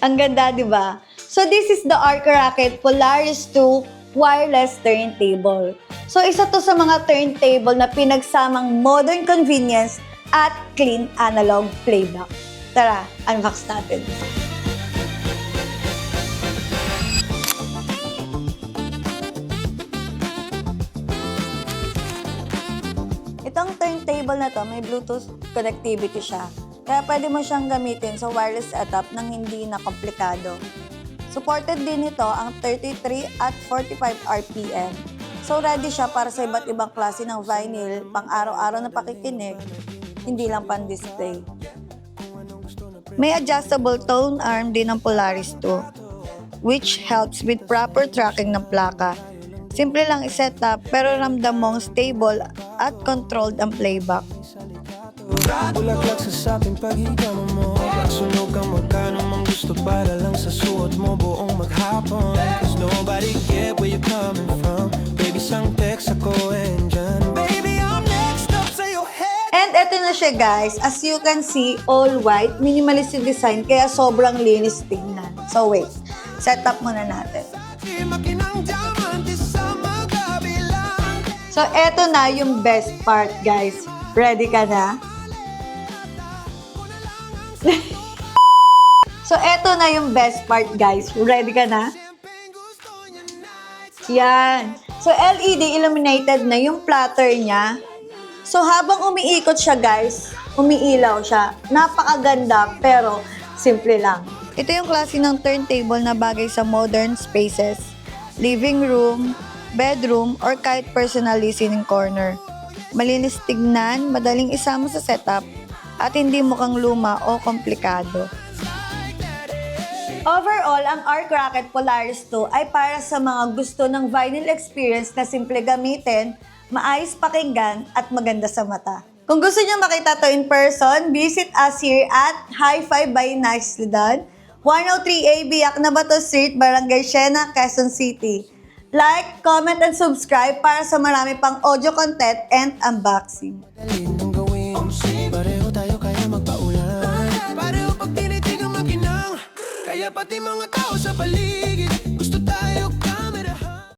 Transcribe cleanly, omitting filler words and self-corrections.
Ang ganda, di ba? So, this is the Arc Racket Polaris 2 wireless turntable. So, isa to sa mga turntable na pinagsamang modern convenience at clean analog playback. Tara, unbox natin. Itong turntable na to, may Bluetooth connectivity siya. Kaya pwede mo siyang gamitin sa wireless setup nang hindi na komplikado. Supported din ito ang 33 at 45 RPM. So ready siya para sa iba't ibang klase ng vinyl, pang araw-araw na pakikinig, hindi lang pan-display. May adjustable tone arm din ng Polaris 2, which helps with proper tracking ng plaka. Simple lang i-set up pero ramdam mong stable at controlled ang playback. Bulaklak sa saping paghiga mo, sunog ang magkano mang gusto para lang sa suot mo buong maghapon. Cause nobody get where you're coming from. Baby, sang text ako and dyan. Baby, I'm next up sa your head. And eto na siya guys, as you can see, all white, minimalistic design, kaya sobrang linis tingnan. So wait, set up muna natin. Makinang diamante sa magkabilang. So eto na yung best part guys. Ready ka na? So eto na yung best part guys. Ready ka na? Yan. So LED illuminated na yung platter niya. So habang umiikot siya guys, umiilaw siya. Napakaganda pero simple lang. Ito yung klase ng turntable na bagay sa modern spaces, living room, bedroom, or kahit personal listening corner. Malinis tignan, madaling isama sa setup, at hindi mukhang luma o komplikado. Overall, ang Arc Racket Polaris 2 ay para sa mga gusto ng vinyl experience na simple gamitin, maayos pakinggan, at maganda sa mata. Kung gusto niyo makita to in person, visit us here at Hi-Fi by Nicely Done, 103A Acnabato Street, Barangay Siena, Quezon City. Like, comment, and subscribe para sa marami pang audio content and unboxing. Dali nang gawin, pareho tayo kaya magpaulan. Pareho pag tinitigang makinang, kaya pati mga tao sa paligid